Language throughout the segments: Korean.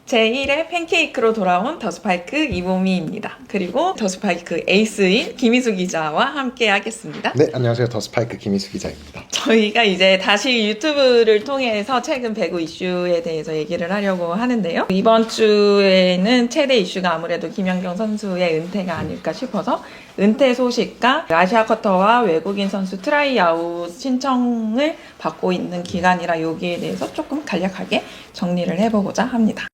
제1회 팬케이크로 돌아온 더스파이크 이보미입니다. 그리고 더스파이크 에이스인 김희수 기자와 함께 하겠습니다. 네, 안녕하세요. 더스파이크 김희수 기자입니다. 저희가 이제 다시 유튜브를 통해서 최근 배구 이슈에 대해서 얘기를 하려고 하는데요. 이번 주에는 최대 이슈가 아무래도 김연경 선수의 은퇴가 아닐까 싶어서 은퇴 소식과 아시아 쿼터와 외국인 선수 트라이아웃 신청을 받고 있는 기간이라 여기에 대해서 조금 간략하게 정리를 해보고자 합니다.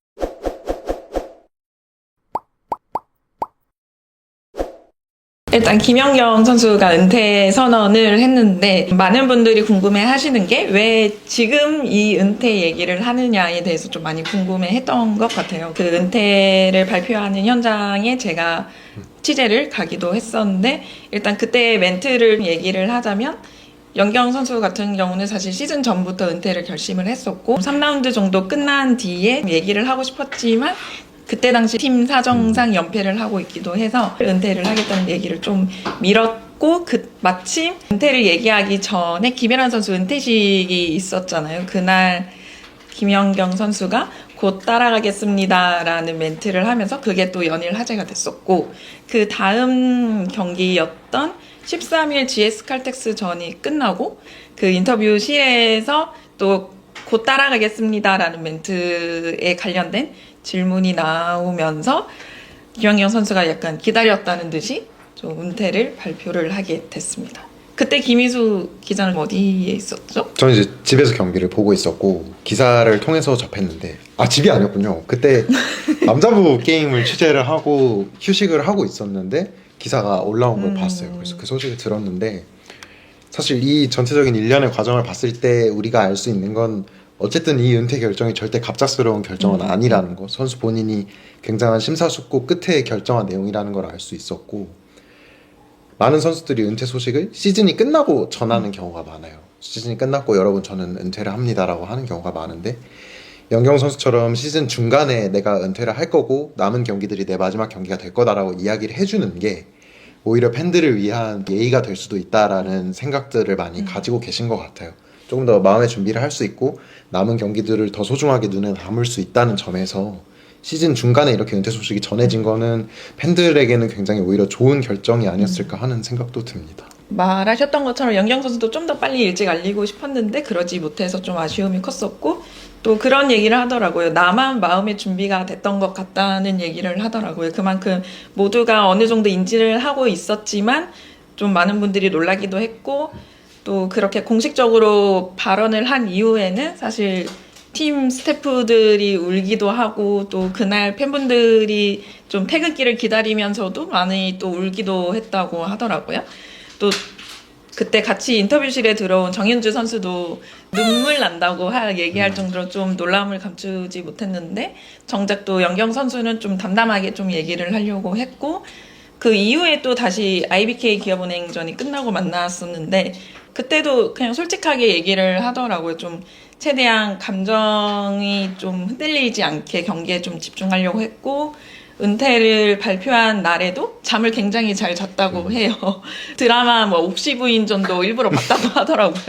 일단 김연경 선수가 은퇴 선언을 했는데 많은 분들이 궁금해 하시는 게 왜 지금 이 은퇴 얘기를 하느냐에 대해서 좀 많이 궁금해 했던 것 같아요. 그 은퇴를 발표하는 현장에 제가 취재를 가기도 했었는데 일단 그때 멘트를 얘기를 하자면 연경 선수 같은 경우는 사실 시즌 전부터 은퇴를 결심을 했었고 3라운드 정도 끝난 뒤에 얘기를 하고 싶었지만 그때 당시 팀 사정상 연패를 하고 있기도 해서 은퇴를 하겠다는 얘기를 좀 미뤘고 마침 은퇴를 얘기하기 전에 김혜란 선수 은퇴식이 있었잖아요. 그날 김연경 선수가 곧 따라가겠습니다라는 멘트를 하면서 그게 또 연일 화제가 됐었고 그 다음 경기였던 13일 GS 칼텍스 전이 끝나고 그 인터뷰실에서 또 곧 따라가겠습니다라는 멘트에 관련된 질문이 나오면서 김연경 선수가 약간 기다렸다는 듯이 좀 은퇴를 발표를 하게 됐습니다. 그때 김희수 기자는 어디에 있었죠? 저는 이제 집에서 경기를 보고 있었고 기사를 통해서 접했는데 집이 아니었군요. 그때 남자부 게임을 취재를 하고 휴식을 하고 있었는데 기사가 올라온 걸 봤어요. 그래서 그 소식을 들었는데 사실 이 전체적인 일련의 과정을 봤을 때 우리가 알 수 있는 건 어쨌든 이 은퇴 결정이 절대 갑작스러운 결정은 아니라는 거, 선수 본인이 굉장한 심사숙고 끝에 결정한 내용이라는 걸 알 수 있었고 많은 선수들이 은퇴 소식을 시즌이 끝나고 전하는 경우가 많아요. 시즌이 끝났고 여러분 저는 은퇴를 합니다라고 하는 경우가 많은데 연경 선수처럼 시즌 중간에 내가 은퇴를 할 거고 남은 경기들이 내 마지막 경기가 될 거다라고 이야기를 해주는 게 오히려 팬들을 위한 예의가 될 수도 있다라는 생각들을 많이 가지고 계신 것 같아요. 조금 더 마음의 준비를 할 수 있고 남은 경기들을 더 소중하게 눈에 담을 수 있다는 점에서 시즌 중간에 이렇게 은퇴 소식이 전해진 거는 팬들에게는 굉장히 오히려 좋은 결정이 아니었을까 하는 생각도 듭니다. 말하셨던 것처럼 연경 선수도 좀 더 빨리 일찍 알리고 싶었는데 그러지 못해서 좀 아쉬움이 컸었고 또 그런 얘기를 하더라고요. 나만 마음의 준비가 됐던 것 같다는 얘기를 하더라고요. 그만큼 모두가 어느 정도 인지를 하고 있었지만 좀 많은 분들이 놀라기도 했고 또 그렇게 공식적으로 발언을 한 이후에는 사실 팀 스태프들이 울기도 하고 또 그날 팬분들이 좀 퇴근길을 기다리면서도 많이 또 울기도 했다고 하더라고요. 또 그때 같이 인터뷰실에 들어온 정윤주 선수도 눈물 난다고 얘기할 정도로 좀 놀라움을 감추지 못했는데 정작 또 연경 선수는 좀 담담하게 좀 얘기를 하려고 했고 그 이후에 또 다시 IBK 기업은행전이 끝나고 만났었는데 그때도 그냥 솔직하게 얘기를 하더라고요. 좀 최대한 감정이 좀 흔들리지 않게 경기에 좀 집중하려고 했고 은퇴를 발표한 날에도 잠을 굉장히 잘 잤다고 해요. 드라마 옥시부인전도 일부러 봤다고 하더라고요.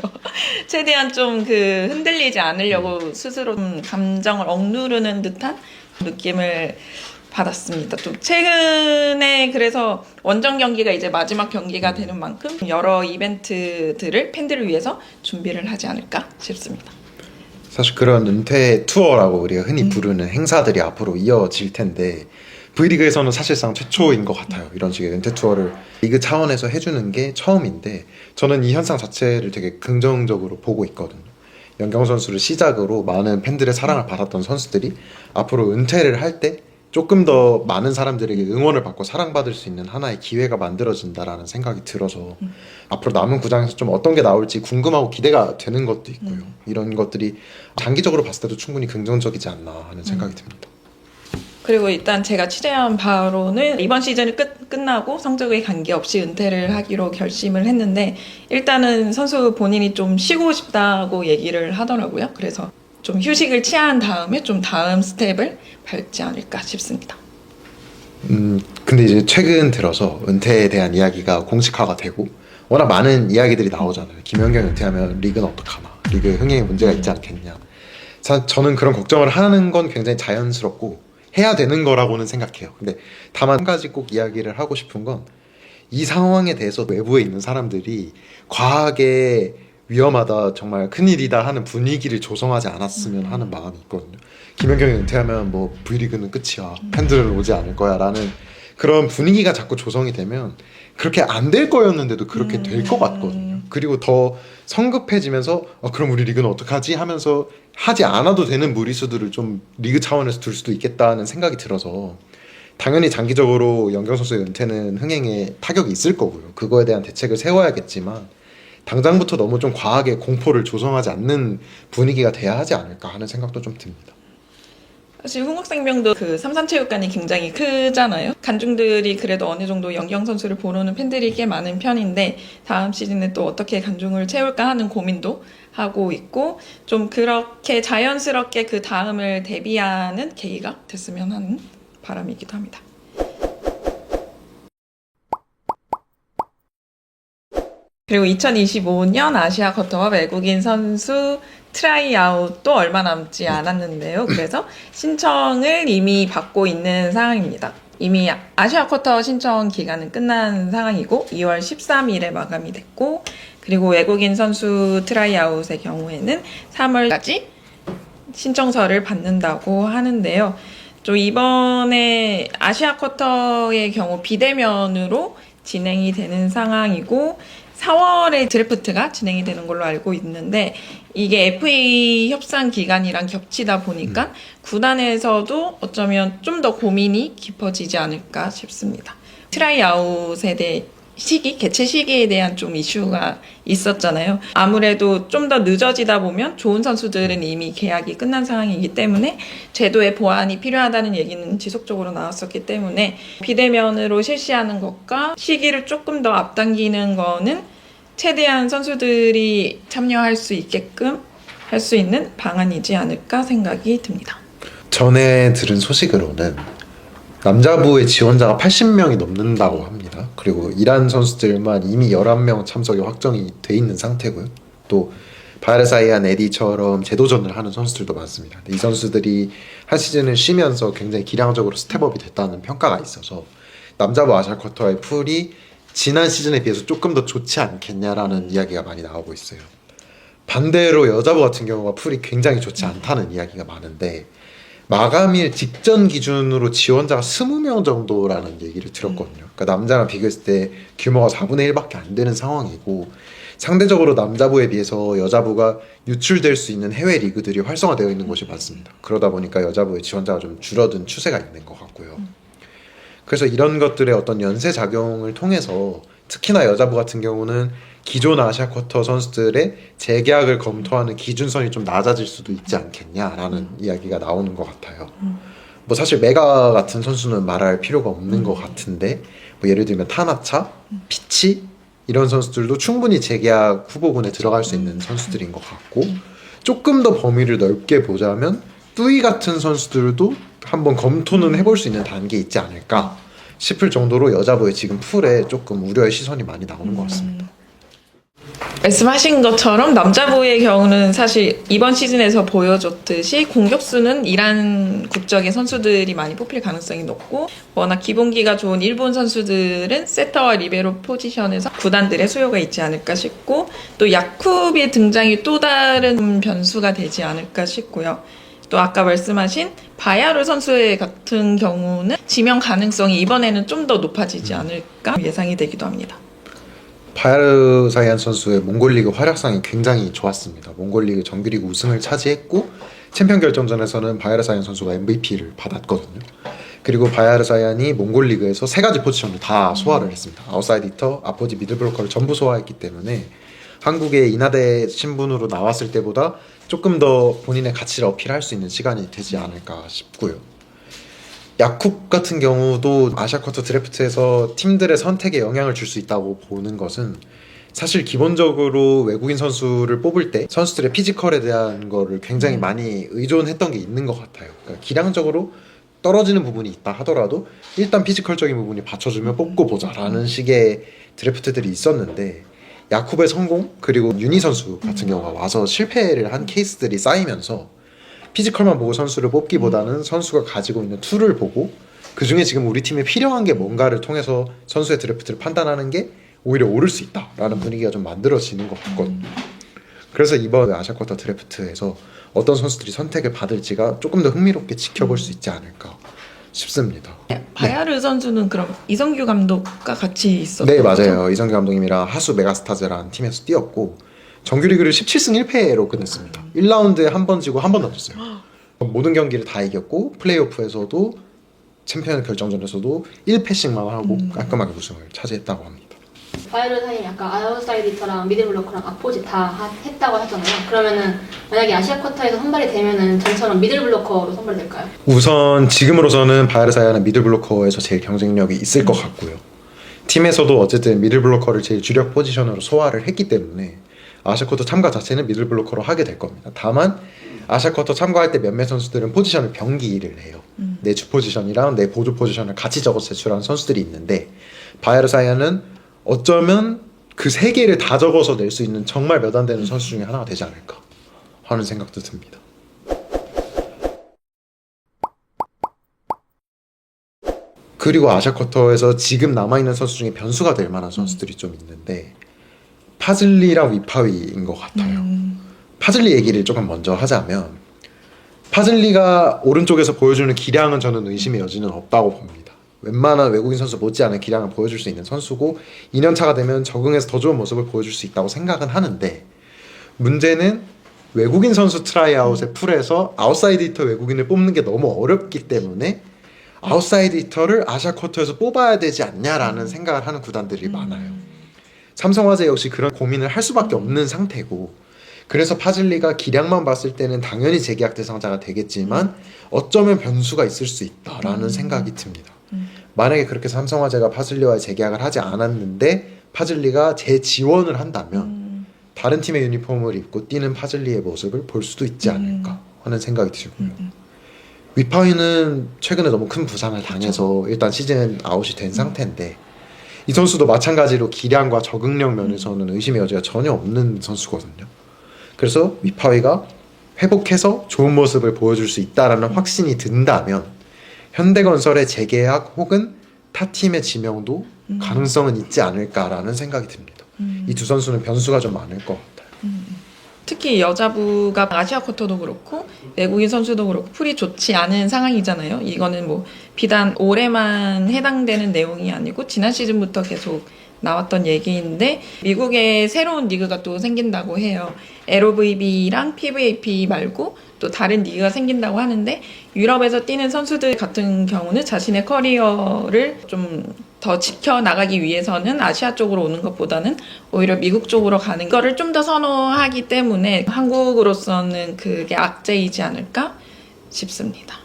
최대한 좀 그 흔들리지 않으려고 스스로 좀 감정을 억누르는 듯한 느낌을 받았습니다. 또 최근에 그래서 원정 경기가 이제 마지막 경기가 되는 만큼 여러 이벤트들을 팬들을 위해서 준비를 하지 않을까 싶습니다. 사실 그런 은퇴 투어라고 우리가 흔히 부르는 행사들이 앞으로 이어질 텐데 V리그에서는 사실상 최초인 것 같아요. 이런 식의 은퇴 투어를 리그 차원에서 해주는 게 처음인데 저는 이 현상 자체를 되게 긍정적으로 보고 있거든요. 연경 선수를 시작으로 많은 팬들의 사랑을 받았던 선수들이 앞으로 은퇴를 할 때 조금 더 많은 사람들에게 응원을 받고 사랑받을 수 있는 하나의 기회가 만들어진다라는 생각이 들어서 앞으로 남은 구장에서 좀 어떤 게 나올지 궁금하고 기대가 되는 것도 있고요. 이런 것들이 장기적으로 봤을 때도 충분히 긍정적이지 않나 하는 생각이 듭니다. 그리고 일단 제가 취재한 바로는 이번 시즌이 끝나고 성적에 관계없이 은퇴를 하기로 결심을 했는데 일단은 선수 본인이 좀 쉬고 싶다고 얘기를 하더라고요. 그래서 좀 휴식을 취한 다음에 좀 다음 스텝을 밟지 않을까 싶습니다. 근데 이제 최근 들어서 은퇴에 대한 이야기가 공식화가 되고 워낙 많은 이야기들이 나오잖아요. 김연경 은퇴하면 리그는 어떡하나, 리그에 흥행에 문제가 있지 않겠냐. 저는 그런 걱정을 하는 건 굉장히 자연스럽고 해야 되는 거라고는 생각해요. 근데 다만 한 가지 꼭 이야기를 하고 싶은 건 이 상황에 대해서 외부에 있는 사람들이 과하게 위험하다, 정말 큰일이다 하는 분위기를 조성하지 않았으면 하는 마음이 있거든요. 김연경이 은퇴하면 뭐 V리그는 끝이야, 팬들은 오지 않을 거야 라는 그런 분위기가 자꾸 조성이 되면 그렇게 안 될 거였는데도 그렇게 될 것 같거든요. 그리고 더 성급해지면서 그럼 우리 리그는 어떡하지 하면서 하지 않아도 되는 무리수들을 좀 리그 차원에서 둘 수도 있겠다는 생각이 들어서 당연히 장기적으로 연경 선수의 은퇴는 흥행에 타격이 있을 거고요. 그거에 대한 대책을 세워야겠지만 당장부터 너무 좀 과하게 공포를 조성하지 않는 분위기가 돼야 하지 않을까 하는 생각도 좀 듭니다. 사실 흥국생명도 그 삼산체육관이 굉장히 크잖아요. 관중들이 그래도 어느 정도 연경 선수를 보러는 팬들이 꽤 많은 편인데 다음 시즌에 또 어떻게 관중을 채울까 하는 고민도 하고 있고 좀 그렇게 자연스럽게 그 다음을 대비하는 계기가 됐으면 하는 바람이기도 합니다. 그리고 2025년 아시아 쿼터와 외국인 선수 트라이아웃도 얼마 남지 않았는데요. 그래서 신청을 이미 받고 있는 상황입니다. 이미 아시아 쿼터 신청 기간은 끝난 상황이고 2월 13일에 마감이 됐고 그리고 외국인 선수 트라이아웃의 경우에는 3월까지 신청서를 받는다고 하는데요. 좀 이번에 아시아 쿼터의 경우 비대면으로 진행이 되는 상황이고 4월에 드래프트가 진행이 되는 걸로 알고 있는데 이게 FA 협상 기간이랑 겹치다 보니까 구단에서도 어쩌면 좀 더 고민이 깊어지지 않을까 싶습니다. 트라이아웃에 대해 개최 시기에 대한 좀 이슈가 있었잖아요. 아무래도 좀 더 늦어지다 보면 좋은 선수들은 이미 계약이 끝난 상황이기 때문에 제도의 보완이 필요하다는 얘기는 지속적으로 나왔었기 때문에 비대면으로 실시하는 것과 시기를 조금 더 앞당기는 거는 최대한 선수들이 참여할 수 있게끔 할 수 있는 방안이지 않을까 생각이 듭니다. 전에 들은 소식으로는 남자부의 지원자가 80명이 넘는다고 합니다. 그리고 이란 선수들만 이미 11명 참석이 확정이 돼 있는 상태고요. 또 바르사이안 에디처럼 재도전을 하는 선수들도 많습니다. 이 선수들이 한 시즌을 쉬면서 굉장히 기량적으로 스텝업이 됐다는 평가가 있어서 남자부 아시아 쿼터의 풀이 지난 시즌에 비해서 조금 더 좋지 않겠냐라는 이야기가 많이 나오고 있어요. 반대로 여자부 같은 경우가 풀이 굉장히 좋지 않다는 이야기가 많은데 마감일 직전 기준으로 지원자가 20명 정도라는 얘기를 들었거든요. 그러니까 남자랑 비교했을 때 규모가 4분의 1밖에 안 되는 상황이고 상대적으로 남자부에 비해서 여자부가 유출될 수 있는 해외 리그들이 활성화되어 있는 곳이 많습니다. 그러다 보니까 여자부의 지원자가 좀 줄어든 추세가 있는 것 같고요. 그래서 이런 것들의 어떤 연쇄 작용을 통해서 특히나 여자부 같은 경우는 기존 아시아 쿼터 선수들의 재계약을 검토하는 기준선이 좀 낮아질 수도 있지 않겠냐라는 이야기가 나오는 것 같아요. 뭐 사실 메가 같은 선수는 말할 필요가 없는 것 같은데 뭐 예를 들면 타나차, 피치 이런 선수들도 충분히 재계약 후보군에 들어갈 수 있는 선수들인 것 같고 조금 더 범위를 넓게 보자면 뚜이 같은 선수들도 한번 검토는 해볼 수 있는 단계에 있지 않을까 싶을 정도로 여자부의 지금 풀에 조금 우려의 시선이 많이 나오는 것 같습니다. 말씀하신 것처럼 남자부의 경우는 사실 이번 시즌에서 보여줬듯이 공격수는 이란 국적의 선수들이 많이 뽑힐 가능성이 높고 워낙 기본기가 좋은 일본 선수들은 세터와 리베로 포지션에서 구단들의 수요가 있지 않을까 싶고 또 야쿱의 등장이 또 다른 변수가 되지 않을까 싶고요. 또 아까 말씀하신 바야르 선수의 같은 경우는 지명 가능성이 이번에는 좀 더 높아지지 않을까 예상이 되기도 합니다. 바르사이안 선수의 몽골리그 활약상이 굉장히 좋았습니다. 몽골리그 정규리그 우승을 차지했고 챔피언 결정전에서는 바르사이안 선수가 MVP를 받았거든요. 그리고 바르사이안이 몽골리그에서 세 가지 포지션을 다 소화를 했습니다. 아웃사이드 히터, 아포지, 미들블로커를 전부 소화했기 때문에 한국의 인하대 신분으로 나왔을 때보다 조금 더 본인의 가치를 어필할 수 있는 시간이 되지 않을까 싶고요. 야쿱 같은 경우도 아시아 쿼터 드래프트에서 팀들의 선택에 영향을 줄 수 있다고 보는 것은 사실 기본적으로 외국인 선수를 뽑을 때 선수들의 피지컬에 대한 거를 굉장히 많이 의존했던 게 있는 것 같아요. 그러니까 기량적으로 떨어지는 부분이 있다 하더라도 일단 피지컬적인 부분이 받쳐주면 뽑고 보자라는 식의 드래프트들이 있었는데 야쿱의 성공 그리고 유니 선수 같은 경우가 와서 실패를 한 케이스들이 쌓이면서 피지컬만 보고 선수를 뽑기보다는 선수가 가지고 있는 툴을 보고 그 중에 지금 우리 팀에 필요한 게 뭔가를 통해서 선수의 드래프트를 판단하는 게 오히려 오를 수 있다라는 분위기가 좀 만들어지는 것 같거든요. 그래서 이번 아시아 쿼터 드래프트에서 어떤 선수들이 선택을 받을지가 조금 더 흥미롭게 지켜볼 수 있지 않을까 싶습니다. 바야르 선수는 그럼 이성규 감독과 같이 있었던 네, 거죠? 맞아요. 이성규 감독님이랑 하수 메가스타즈라는 팀에서 뛰었고 정규리그를 17승 1패로 끝냈습니다. 1라운드에 한 번 지고 한 번 던졌어요. 모든 경기를 다 이겼고 플레이오프에서도 챔피언 결정전에서도 1패씩만 하고 깔끔하게 우승을 차지했다고 합니다. 바이에른 사이에 약간 아웃사이디터랑 미들블로커랑 앞포지 다 했다고 하잖아요. 그러면은 만약에 아시아 쿼터에서 선발이 되면은 전처럼 미들블로커로 선발이 될까요? 우선 지금으로서는 바이에르사야는 미들블로커에서 제일 경쟁력이 있을 것 같고요. 팀에서도 어쨌든 미들블로커를 제일 주력 포지션으로 소화를 했기 때문에 아시아쿼터 참가 자체는 미들블로커로 하게 될 겁니다. 다만 아시아쿼터 참가할 때 몇몇 선수들은 포지션을 병기를 해요. 내 주 포지션이랑 내 보조 포지션을 같이 적어서 제출하는 선수들이 있는데 바이에르사야는 어쩌면 그 세 개를 다 적어서 낼 수 있는 정말 몇 안 되는 선수 중에 하나가 되지 않을까 하는 생각도 듭니다. 그리고 아시아쿼터에서 지금 남아있는 선수 중에 변수가 될 만한 선수들이 좀 있는데 파즐리랑 위파위인 것 같아요. 파즐리 얘기를 조금 먼저 하자면 파즐리가 오른쪽에서 보여주는 기량은 저는 의심의 여지는 없다고 봅니다. 웬만한 외국인 선수 못지않은 기량을 보여줄 수 있는 선수고 2년차가 되면 적응해서 더 좋은 모습을 보여줄 수 있다고 생각은 하는데 문제는 외국인 선수 트라이아웃의 풀에서 아웃사이드 히터 외국인을 뽑는 게 너무 어렵기 때문에 아웃사이드 히터를 아시아 쿼터에서 뽑아야 되지 않냐라는 생각을 하는 구단들이 많아요. 삼성화재 역시 그런 고민을 할 수밖에 없는 상태고 그래서 파즐리가 기량만 봤을 때는 당연히 재계약 대상자가 되겠지만 어쩌면 변수가 있을 수 있다라는 생각이 듭니다. 만약에 그렇게 삼성화재가 파즐리와의 재계약을 하지 않았는데 파즐리가 재지원을 한다면 다른 팀의 유니폼을 입고 뛰는 파즐리의 모습을 볼 수도 있지 않을까 하는 생각이 들고요. 위파이는 최근에 너무 큰 부상을 당해서 일단 시즌 아웃이 된 상태인데 이 선수도 마찬가지로 기량과 적응력 면에서는 의심의 여지가 전혀 없는 선수거든요. 그래서 위파이가 회복해서 좋은 모습을 보여줄 수 있다라는 확신이 든다면 현대건설의 재계약 혹은 타 팀의 지명도 가능성은 있지 않을까라는 생각이 듭니다. 이 두 선수는 변수가 좀 많을 것 같아요. 특히 여자부가 아시아 쿼터도 그렇고 외국인 선수도 그렇고 풀이 좋지 않은 상황이잖아요. 이거는 뭐 비단 올해만 해당되는 내용이 아니고 지난 시즌부터 계속 나왔던 얘기인데 미국에 새로운 리그가 또 생긴다고 해요. LOVB랑 PVAP 말고 또 다른 리그가 생긴다고 하는데 유럽에서 뛰는 선수들 같은 경우는 자신의 커리어를 좀 더 지켜나가기 위해서는 아시아 쪽으로 오는 것보다는 오히려 미국 쪽으로 가는 거를 좀 더 선호하기 때문에 한국으로서는 그게 악재이지 않을까 싶습니다.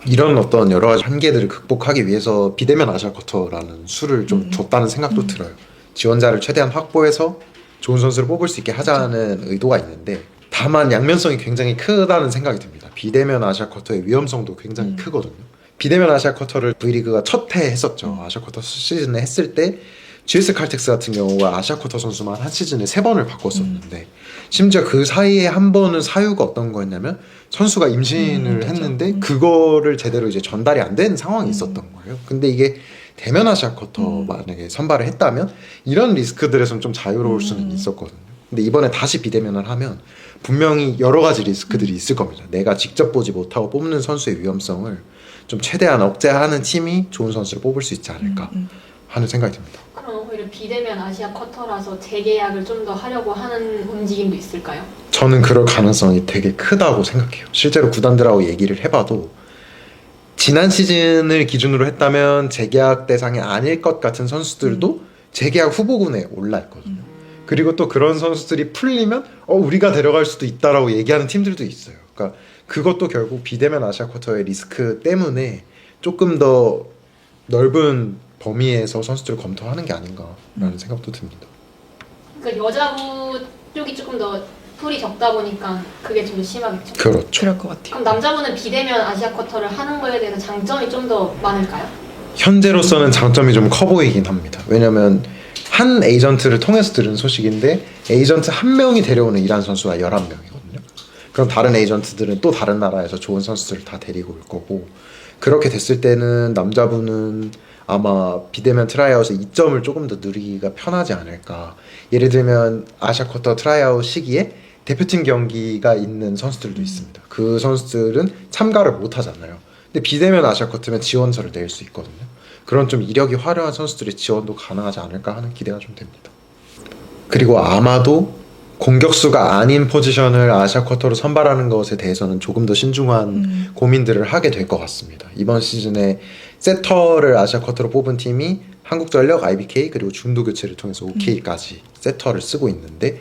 이런 어떤 여러 가지 한계들을 극복하기 위해서 비대면 아시아 쿼터라는 수를 좀 줬다는 생각도 들어요. 지원자를 최대한 확보해서 좋은 선수를 뽑을 수 있게 하자는 의도가 있는데 다만 양면성이 굉장히 크다는 생각이 듭니다. 비대면 아시아 쿼터의 위험성도 굉장히 크거든요. 비대면 아시아 쿼터를 V리그가 첫 해 했었죠. 아시아 쿼터 시즌에 했을 때 GS 칼텍스 같은 경우가 아시아 쿼터 선수만 한 시즌에 3번을 바꿨었는데 심지어 그 사이에 한 번은 사유가 어떤 거였냐면 선수가 임신을 했는데 그거를 제대로 이제 전달이 안 된 상황이 있었던 거예요. 근데 이게 대면 아시아 쿼터 만약에 선발을 했다면 이런 리스크들에서는 좀 자유로울 수는 있었거든요. 근데 이번에 다시 비대면을 하면 분명히 여러 가지 리스크들이 있을 겁니다. 내가 직접 보지 못하고 뽑는 선수의 위험성을 좀 최대한 억제하는 팀이 좋은 선수를 뽑을 수 있지 않을까 하는 생각이 듭니다. 그럼 오히려 비대면 아시아 쿼터라서 재계약을 좀 더 하려고 하는 움직임도 있을까요? 저는 그럴 가능성이 되게 크다고 생각해요. 실제로 구단들하고 얘기를 해봐도 지난 시즌을 기준으로 했다면 재계약 대상이 아닐 것 같은 선수들도 재계약 후보군에 올라 있거든요. 그리고 또 그런 선수들이 풀리면 우리가 데려갈 수도 있다라고 얘기하는 팀들도 있어요. 그러니까 그것도 결국 비대면 아시아 쿼터의 리스크 때문에 조금 더 넓은 범위에서 선수들을 검토하는 게 아닌가라는 생각도 듭니다. 그러니까 여자부 쪽이 조금 더 풀이 적다 보니까 그게 좀 더 심하겠죠. 그렇죠. 그럴 것 같아요. 그럼 남자분은 비대면 아시아 쿼터를 하는 거에 대해서 장점이 좀 더 많을까요? 현재로서는 장점이 좀 커 보이긴 합니다. 왜냐면 한 에이전트를 통해서 들은 소식인데 에이전트 한 명이 데려오는 이란 선수가 11명이거든요. 그럼 다른 에이전트들은 또 다른 나라에서 좋은 선수들을 다 데리고 올 거고, 그렇게 됐을 때는 남자분은 아마 비대면 트라이아웃의 이점을 조금 더 누리기가 편하지 않을까. 예를 들면 아시아 쿼터 트라이아웃 시기에 대표팀 경기가 있는 선수들도 있습니다. 그 선수들은 참가를 못 하잖아요. 근데 비대면 아시아 쿼터면 지원서를 낼 수 있거든요. 그런 좀 이력이 화려한 선수들의 지원도 가능하지 않을까 하는 기대가 좀 됩니다. 그리고 아마도 공격수가 아닌 포지션을 아시아 쿼터로 선발하는 것에 대해서는 조금 더 신중한 고민들을 하게 될 것 같습니다. 이번 시즌에 세터를 아시아 쿼터로 뽑은 팀이 한국전력, IBK 그리고 중도 교체를 통해서 OK까지 세터를 쓰고 있는데,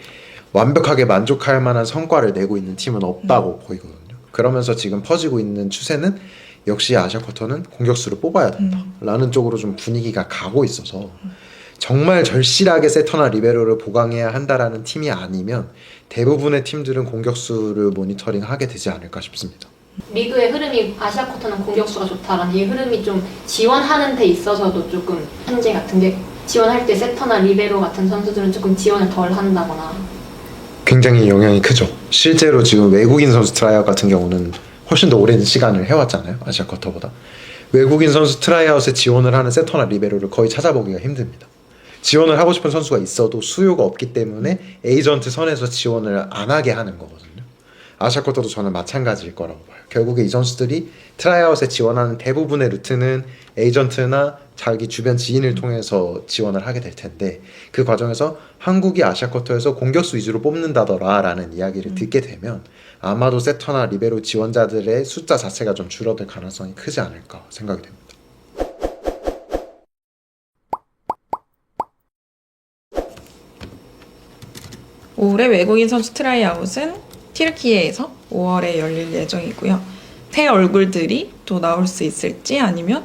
완벽하게 만족할 만한 성과를 내고 있는 팀은 없다고 보이거든요. 그러면서 지금 퍼지고 있는 추세는 역시 아시아 쿼터는 공격수를 뽑아야 된다라는 쪽으로 좀 분위기가 가고 있어서, 정말 절실하게 세터나 리베로를 보강해야 한다라는 팀이 아니면 대부분의 팀들은 공격수를 모니터링하게 되지 않을까 싶습니다. 리그의 흐름이 아시아 쿼터는 공격수가 좋다라는 이 흐름이 좀 지원하는 데 있어서도 조금 현재 같은 게 지원할 때 세터나 리베로 같은 선수들은 조금 지원을 덜 한다거나. 굉장히 영향이 크죠. 실제로 지금 외국인 선수 트라이아웃 같은 경우는 훨씬 더 오랜 시간을 해왔잖아요. 아시아 쿼터보다. 외국인 선수 트라이아웃에 지원을 하는 세터나 리베로를 거의 찾아보기가 힘듭니다. 지원을 하고 싶은 선수가 있어도 수요가 없기 때문에 에이전트 선에서 지원을 안 하게 하는 거거든요. 아시아 쿼터도 저는 마찬가지일 거라고 봐요. 결국에 이 선수들이 트라이아웃에 지원하는 대부분의 루트는 에이전트나 자기 주변 지인을 통해서 지원을 하게 될 텐데, 그 과정에서 한국이 아시아 쿼터에서 공격수 위주로 뽑는다더라 라는 이야기를 듣게 되면 아마도 세터나 리베로 지원자들의 숫자 자체가 좀 줄어들 가능성이 크지 않을까 생각이 됩니다. 올해 외국인 선수 트라이아웃은 튀르키예에서 5월에 열릴 예정이고요. 새 얼굴들이 또 나올 수 있을지 아니면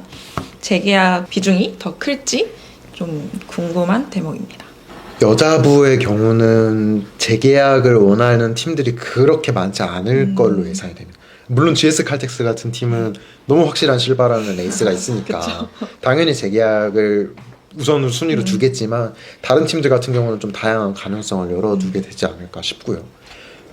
재계약 비중이 더 클지 좀 궁금한 대목입니다. 여자부의 경우는 재계약을 원하는 팀들이 그렇게 많지 않을 걸로 예상이 됩니다. 물론 GS 칼텍스 같은 팀은 너무 확실한 실바라는 에이스가 있으니까 당연히 재계약을 우선 순위로 두겠지만, 다른 팀들 같은 경우는 좀 다양한 가능성을 열어두게 되지 않을까 싶고요.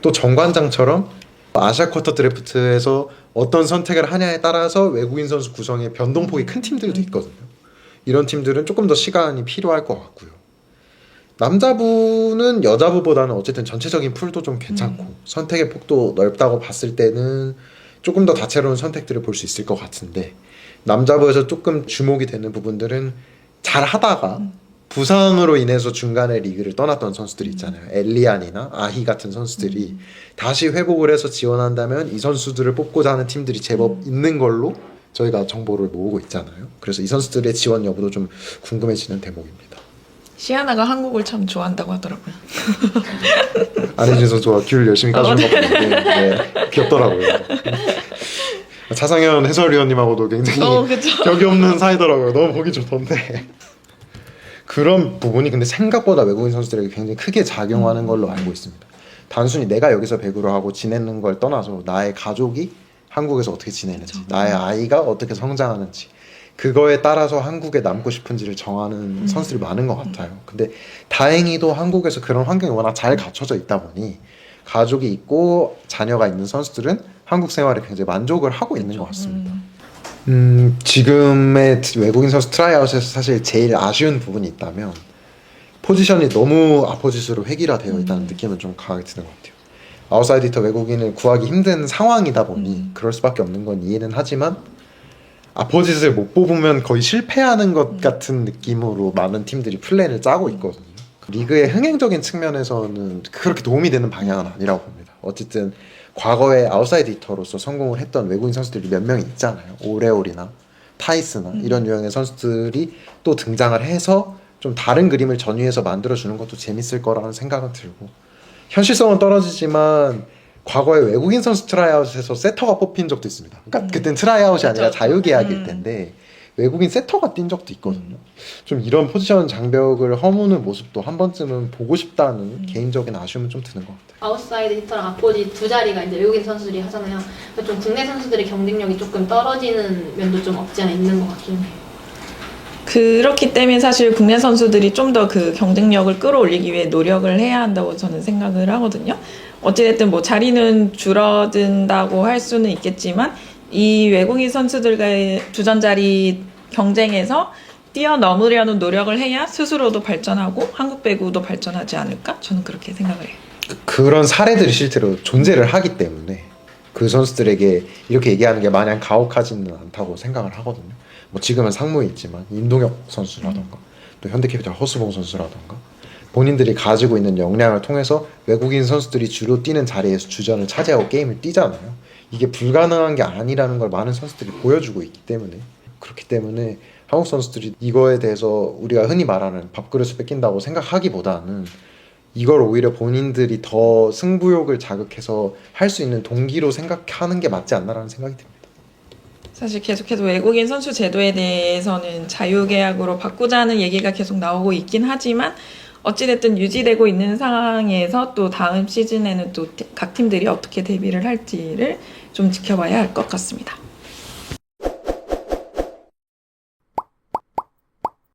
또 정관장처럼 아시아 쿼터 드래프트에서 어떤 선택을 하냐에 따라서 외국인 선수 구성의 변동폭이 큰 팀들도 있거든요. 이런 팀들은 조금 더 시간이 필요할 것 같고요. 남자부는 여자부보다는 어쨌든 전체적인 풀도 좀 괜찮고 선택의 폭도 넓다고 봤을 때는 조금 더 다채로운 선택들을 볼 수 있을 것 같은데, 남자부에서 조금 주목이 되는 부분들은 잘 하다가 부상으로 인해서 중간에 리그를 떠났던 선수들이 있잖아요. 엘리안이나 아히 같은 선수들이 다시 회복을 해서 지원한다면 이 선수들을 뽑고자 하는 팀들이 제법 있는 걸로 저희가 정보를 모으고 있잖아요. 그래서 이 선수들의 지원 여부도 좀 궁금해지는 대목입니다. 시아나가 한국을 참 좋아한다고 하더라고요. 안혜진 선수가 귤 열심히 까주는 거 보는데 네, 귀엽더라고요. 차상현 해설위원님하고도 굉장히 격이 없는 사이더라고요. 너무 보기 좋던데. 그런 부분이 근데 생각보다 외국인 선수들에게 굉장히 크게 작용하는 걸로 알고 있습니다. 단순히 내가 여기서 배구를 하고 지내는 걸 떠나서 나의 가족이 한국에서 어떻게 지내는지, 나의 아이가 어떻게 성장하는지, 그거에 따라서 한국에 남고 싶은지를 정하는 선수들이 많은 것 같아요. 근데 다행히도 한국에서 그런 환경이 워낙 잘 갖춰져 있다 보니 가족이 있고 자녀가 있는 선수들은 한국 생활에 굉장히 만족을 하고 있는 것 같습니다. 지금의 외국인 선수 트라이아웃에서 사실 제일 아쉬운 부분이 있다면 포지션이 너무 아포지스로 획일화되어 있다는 느낌은 좀 강하게 드는 것 같아요. 아웃사이드 히터 외국인을 구하기 힘든 상황이다 보니 그럴 수밖에 없는 건 이해는 하지만, 아포지스를 못 뽑으면 거의 실패하는 것 같은 느낌으로 많은 팀들이 플랜을 짜고 있거든요. 리그의 흥행적인 측면에서는 그렇게 도움이 되는 방향은 아니라고 봅니다. 어쨌든 과거에 아웃사이드 히터로서 성공을 했던 외국인 선수들이 몇 명이 있잖아요. 오레올이나 타이스나 이런 유형의 선수들이 또 등장을 해서 좀 다른 그림을 전위해서 만들어주는 것도 재밌을 거라는 생각은 들고, 현실성은 떨어지지만 과거에 외국인 선수 트라이아웃에서 세터가 뽑힌 적도 있습니다. 그러니까 그땐 트라이아웃이 아니라 자유계약일 텐데 외국인 세터가 뛴 적도 있거든요. 좀 이런 포지션 장벽을 허무는 모습도 한 번쯤은 보고 싶다는 개인적인 아쉬움은 좀 드는 것 같아요. 아웃사이드 히터랑 아포지 두 자리가 이제 외국인 선수들이 하잖아요. 좀 국내 선수들의 경쟁력이 조금 떨어지는 면도 좀 없지 않아 있는 것 같긴 해요. 그렇기 때문에 사실 국내 선수들이 좀 더 그 경쟁력을 끌어올리기 위해 노력을 해야 한다고 저는 생각을 하거든요. 어찌됐든 뭐 자리는 줄어든다고 할 수는 있겠지만 이 외국인 선수들과의 주전 자리 경쟁에서 뛰어넘으려는 노력을 해야 스스로도 발전하고 한국 배구도 발전하지 않을까? 저는 그렇게 생각을 해요. 그런 사례들이 실제로 존재를 하기 때문에 그 선수들에게 이렇게 얘기하는 게 마냥 가혹하지는 않다고 생각을 하거든요. 뭐 지금은 상무에 있지만 임동혁 선수라던가 또 현대캐피탈 허수봉 선수라던가 본인들이 가지고 있는 역량을 통해서 외국인 선수들이 주로 뛰는 자리에서 주전을 차지하고 게임을 뛰잖아요. 이게 불가능한 게 아니라는 걸 많은 선수들이 보여주고 있기 때문에, 그렇기 때문에 한국 선수들이 이거에 대해서 우리가 흔히 말하는 밥그릇을 뺏긴다고 생각하기보다는 이걸 오히려 본인들이 더 승부욕을 자극해서 할 수 있는 동기로 생각하는 게 맞지 않나라는 생각이 듭니다. 사실 계속해서 외국인 선수 제도에 대해서는 자유계약으로 바꾸자는 얘기가 계속 나오고 있긴 하지만 어찌됐든 유지되고 있는 상황에서 또 다음 시즌에는 또 각 팀들이 어떻게 대비를 할지를 좀 지켜봐야 할 것 같습니다.